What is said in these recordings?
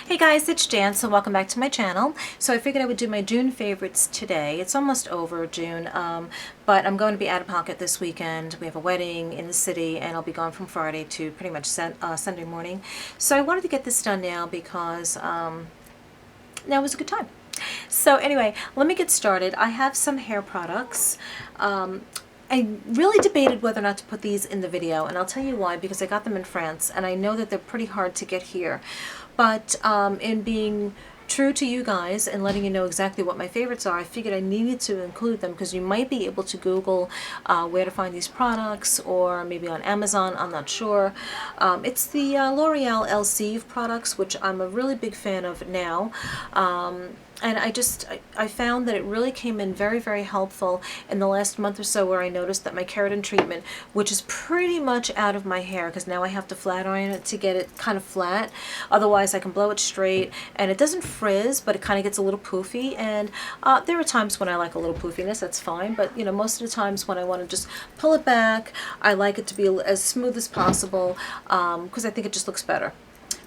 Hey guys, it's Jan, so welcome back to my channel. So I figured I would do my June favorites today. It's almost over June, but I'm going to be out of pocket this weekend. We have a wedding in the city and I'll be gone from Friday to pretty much Sunday morning. So I wanted to get this done now because now is a good time. So anyway, let me get started. I have some hair products. I really debated whether or not to put these in the video, and I'll tell you why, because I got them in France and I know that they're pretty hard to get here. But in being true to you guys and letting you know exactly what my favorites are, I figured I needed to include them because you might be able to Google where to find these products, or maybe on Amazon, I'm not sure. It's the L'Oreal Elseve products, which I'm a really big fan of now. And I found that it really came in very, very helpful in the last month or so, where I noticed that my keratin treatment, which is pretty much out of my hair because now I have to flat iron it to get it kind of flat. Otherwise I can blow it straight and it doesn't frizz, but it kind of gets a little poofy. And there are times when I like a little poofiness, that's fine. But you know, most of the times when I want to just pull it back, I like it to be as smooth as possible because I think it just looks better.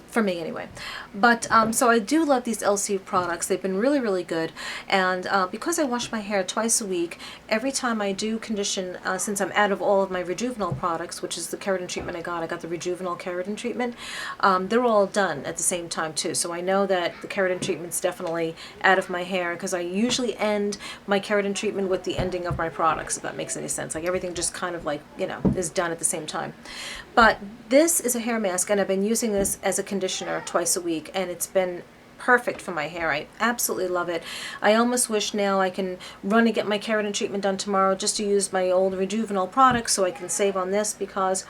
For me anyway. But so I do love these Elseve products. They've been really, really good. And because I wash my hair twice a week, every time I do condition, since I'm out of all of my Rejuvenol products, which is the keratin treatment I got the Rejuvenol keratin treatment, they're all done at the same time too. So I know that the keratin treatment's definitely out of my hair because I usually end my keratin treatment with the ending of my products, if that makes any sense. Like everything just kind of like, you know, is done at the same time. But this is a hair mask and I've been using this as a conditioner twice a week, and it's been perfect for my hair. I absolutely love it. I almost wish now I can run and get my keratin treatment done tomorrow just to use my old Rejuvenol products so I can save on this, because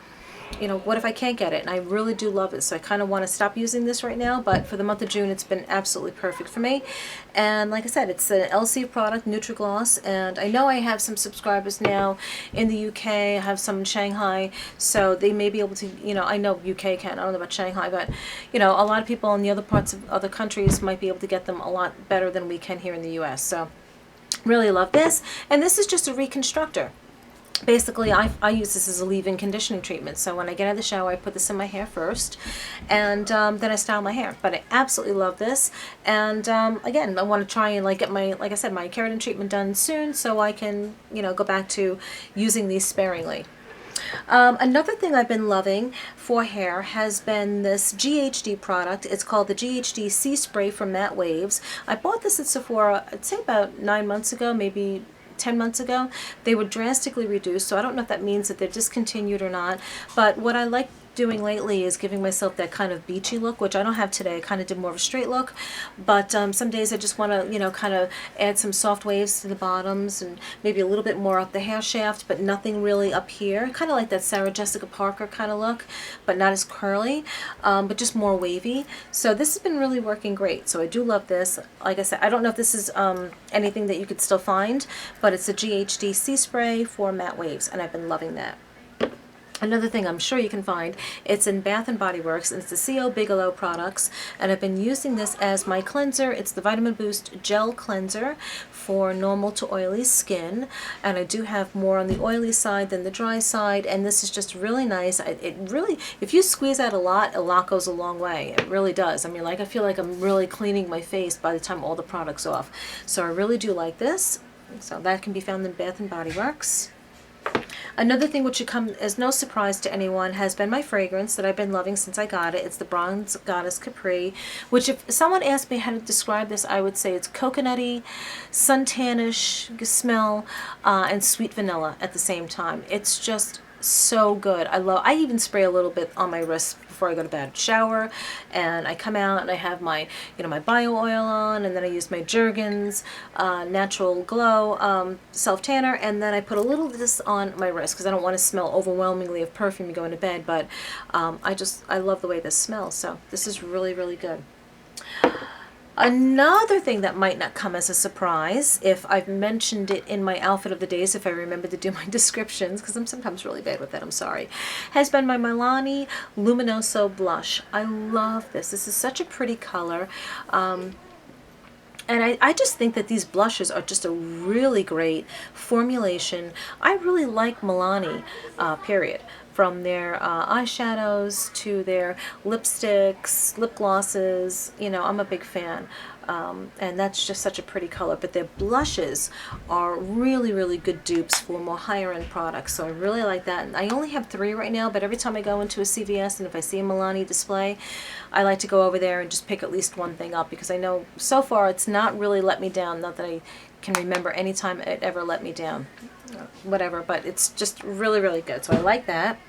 you know, what if I can't get it? And I really do love it, so I kind of want to stop using this right now, but for the month of June it's been absolutely perfect for me. And like I said, it's an LC product, Nutri-Gloss, and I know I have some subscribers now in the UK, I have some in Shanghai, so they may be able to, you know, I know UK can, I don't know about Shanghai, but you know, a lot of people in the other parts of other countries might be able to get them a lot better than we can here in the US. So really love this. And this is just a reconstructor. Basically, I use this as a leave-in conditioning treatment. So when I get out of the shower, I put this in my hair first, and then I style my hair. But I absolutely love this. And again, I want to try and like get my, like I said, my keratin treatment done soon, so I can, you know, go back to using these sparingly. Another thing I've been loving for hair has been this GHD product. It's called the GHD Sea Spray for Matte Waves. I bought this at Sephora, I'd say about 9 months ago, maybe 10 months ago. They were drastically reduced, so I don't know if that means that they're discontinued or not. But what I like doing lately is giving myself that kind of beachy look, which I don't have today. I kind of did more of a straight look, but some days I just want to, you know, kind of add some soft waves to the bottoms and maybe a little bit more up the hair shaft, but nothing really up here. Kind of like that Sarah Jessica Parker kind of look, but not as curly, but just more wavy. So this has been really working great. So I do love this. Like I said, I don't know if this is anything that you could still find, but it's a GHD Sea Spray for matte waves, and I've been loving that. Another thing I'm sure you can find, it's in Bath & Body Works, and it's the C.O. Bigelow products, and I've been using this as my cleanser. It's the Vitamin Boost Gel Cleanser for normal to oily skin, and I do have more on the oily side than the dry side, and this is just really nice. It really, if you squeeze out a lot goes a long way. It really does. I mean, like, I feel like I'm really cleaning my face by the time all the product's off. So I really do like this. So that can be found in Bath & Body Works. Another thing which should come as no surprise to anyone has been my fragrance that I've been loving since I got it. It's the Bronze Goddess Capri, which if someone asked me how to describe this, I would say it's coconutty, suntanish smell, and sweet vanilla at the same time. It's just so good. I even spray a little bit on my wrist before I go to bed. Shower, and I come out and I have my, you know, my bio oil on, and then I use my Jergens Natural Glow self tanner, and then I put a little of this on my wrist because I don't want to smell overwhelmingly of perfume going to bed. But I love the way this smells. So this is really, really good. Another thing that might not come as a surprise, if I've mentioned it in my outfit of the days, if I remember to do my descriptions, because I'm sometimes really bad with that, I'm sorry, has been my Milani Luminoso Blush. I love this. This is such a pretty color. And I just think that these blushes are just a really great formulation. I really like Milani, period. from their eyeshadows to their lipsticks, lip glosses. You know, I'm a big fan. And that's just such a pretty color. But their blushes are really, really good dupes for more higher end products. So I really like that. And I only have 3 right now, but every time I go into a CVS and if I see a Milani display, I like to go over there and just pick at least one thing up, because I know so far it's not really let me down. Not that I can remember any time it ever let me down. Whatever, but it's just really, really good. So I like that.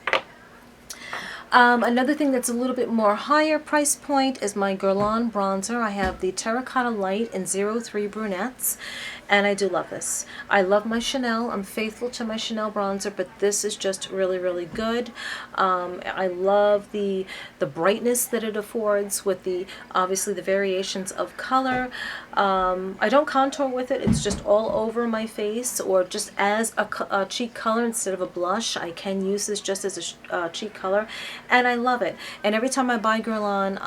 Another thing that's a little bit more higher price point is my Guerlain bronzer. I have the Terracotta Light in 03 Brunettes, and I do love this. I love my Chanel. I'm faithful to my Chanel bronzer, but this is just really, really good. I love the brightness that it affords with the, obviously, the variations of color. I don't contour with it. It's just all over my face, or just as a cheek color instead of a blush. I can use this just as a cheek color, and I love it. And every time I buy Guerlain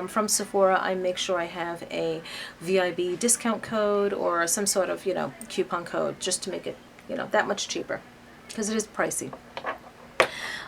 from Sephora, I make sure I have a VIB discount code or some sort of, you know, coupon code, just to make it, you know, that much cheaper, because it is pricey.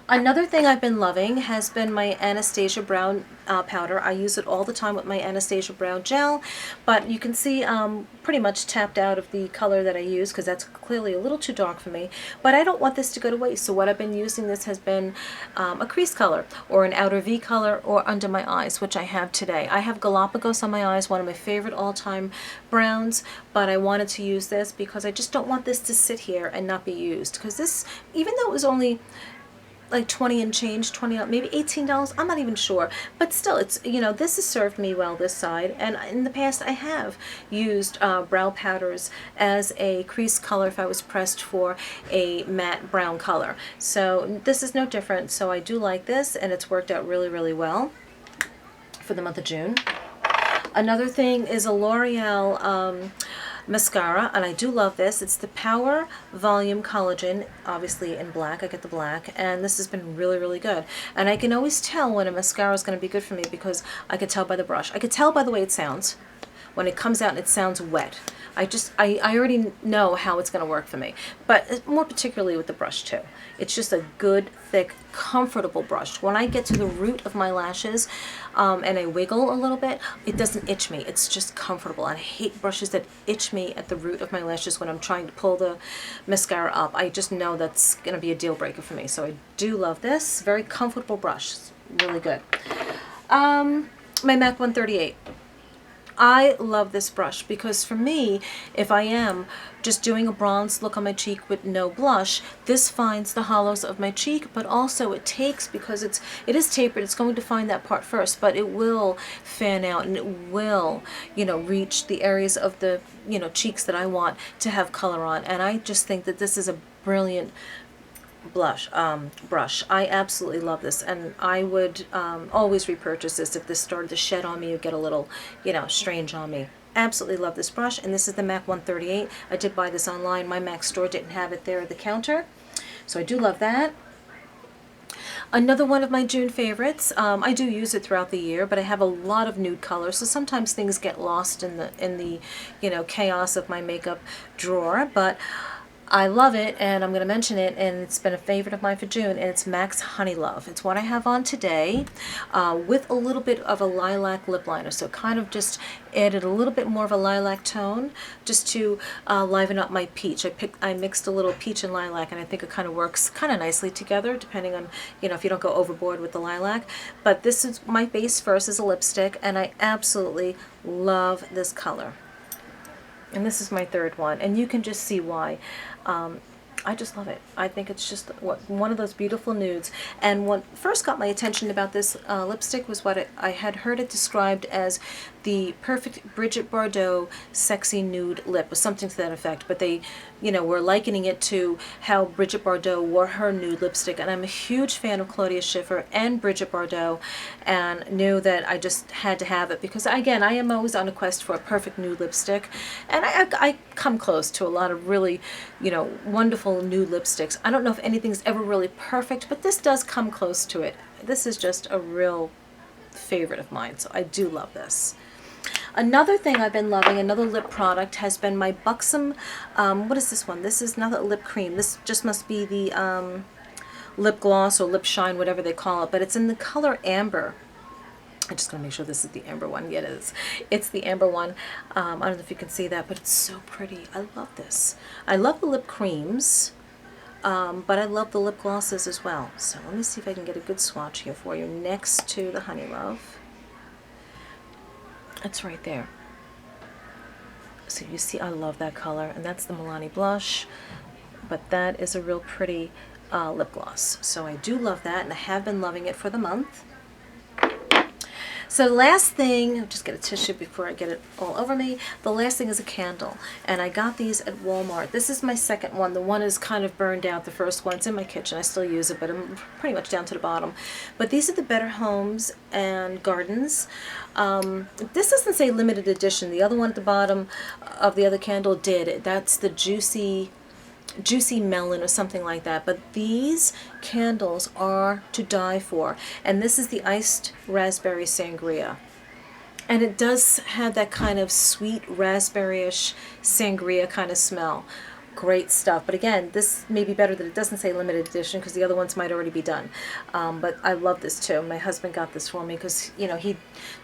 Another thing I've been loving has been my Anastasia Brown powder. I use it all the time with my Anastasia Brown gel, but you can see I'm pretty much tapped out of the color that I use, because that's clearly a little too dark for me. But I don't want this to go to waste, so what I've been using this has been a crease color, or an outer V color, or under my eyes, which I have today. I have Galapagos on my eyes, one of my favorite all-time browns, but I wanted to use this because I just don't want this to sit here and not be used. Because this, even though it was only like 20 and change, 20, maybe $18, I'm not even sure, but still, it's, you know, this has served me well, this side. And in the past I have used brow powders as a crease color if I was pressed for a matte brown color. So this is no different. So I do like this, and it's worked out really, really well for the month of June. Another thing is a L'Oreal mascara, and I do love this. It's the Power Volume Collagen, obviously in black. I get the black, and this has been really, really good. And I can always tell when a mascara is going to be good for me, because I can tell by the brush. I can tell by the way it sounds. When it comes out and it sounds wet, I already know how it's going to work for me. But more particularly with the brush too. It's just a good, thick, comfortable brush. When I get to the root of my lashes and I wiggle a little bit, it doesn't itch me. It's just comfortable. And I hate brushes that itch me at the root of my lashes when I'm trying to pull the mascara up. I just know that's going to be a deal breaker for me. So I do love this. Very comfortable brush. It's really good. My MAC 138. I love this brush because for me, if I am just doing a bronze look on my cheek with no blush, this finds the hollows of my cheek, but also it takes, because it is tapered, it's going to find that part first, but it will fan out, and it will, you know, reach the areas of the, you know, cheeks that I want to have color on. And I just think that this is a brilliant brush. I absolutely love this, and I would always repurchase this if this started to shed on me or get a little, you know, strange on me. Absolutely love this brush, and this is the MAC 138. I did buy this online. My MAC store didn't have it there at the counter, so I do love that. Another one of my June favorites. I do use it throughout the year, but I have a lot of nude colors, so sometimes things get lost in the you know, chaos of my makeup drawer. But I love it, and I'm going to mention it, and it's been a favorite of mine for June, and it's MAC's Honey Love. It's what I have on today with a little bit of a lilac lip liner, so kind of just added a little bit more of a lilac tone just to liven up my peach. I mixed a little peach and lilac, and I think it kind of works kind of nicely together, depending on, you know, if you don't go overboard with the lilac. But this is my base first as a lipstick, and I absolutely love this color. And this is my third one, and you can just see why. I just love it. I think it's just one of those beautiful nudes. And what first got my attention about this lipstick was what I had heard it described as the perfect Brigitte Bardot sexy nude lip, or something to that effect. But they, you know, were likening it to how Brigitte Bardot wore her nude lipstick. And I'm a huge fan of Claudia Schiffer and Brigitte Bardot, and knew that I just had to have it because, again, I am always on a quest for a perfect nude lipstick. And I come close to a lot of really, you know, wonderful nude lipsticks. I don't know if anything's ever really perfect, but this does come close to it. This is just a real favorite of mine, so I do love this. Another thing I've been loving, another lip product, has been my Buxom, what is this one? This is not a lip cream. This just must be the, lip gloss or lip shine, whatever they call it, but it's in the color amber. I'm just going to make sure this is the amber one. Yeah, it is. It's the amber one. I don't know if you can see that, but it's so pretty. I love this. I love the lip creams, but I love the lip glosses as well. So let me see if I can get a good swatch here for you next to the Honey Love. It's right there. So you see, I love that color, and that's the Milani blush, but that is a real pretty lip gloss. So I do love that, and I have been loving it for the month. So the last thing, I'll just get a tissue before I get it all over me. The last thing is a candle, and I got these at Walmart. This is my second one. The one is kind of burned out. The first one's in my kitchen. I still use it, but I'm pretty much down to the bottom. But these are the Better Homes and Gardens. This doesn't say limited edition. The other one at the bottom of the other candle did. That's the Juicy Melon or something like that. But these candles are to die for, and this is the Iced Raspberry Sangria, and it does have that kind of sweet raspberry-ish sangria kind of smell. Great stuff. But again, this may be better that it doesn't say limited edition, because the other ones might already be done. But I love this too. My husband got this for me because, you know, he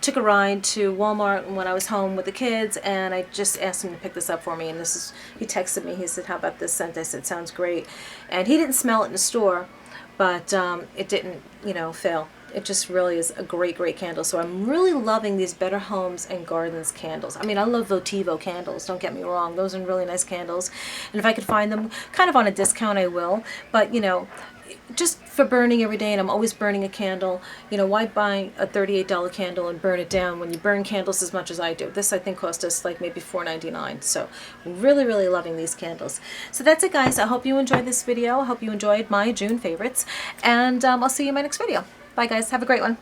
took a ride to Walmart when I was home with the kids, and I just asked him to pick this up for me. And this is, he texted me, he said, how about this scent? I said, sounds great. And he didn't smell it in the store, but it didn't, you know, fail. It just really is a great, great candle. So I'm really loving these Better Homes and Gardens candles. I mean, I love Votivo candles, don't get me wrong. Those are really nice candles. And if I could find them kind of on a discount, I will. But, you know, just for burning every day, and I'm always burning a candle, you know, why buy a $38 candle and burn it down when you burn candles as much as I do? This, I think, cost us like maybe $4.99. So really, really loving these candles. So that's it, guys. I hope you enjoyed this video. I hope you enjoyed my June favorites. And I'll see you in my next video. Bye, guys. Have a great one.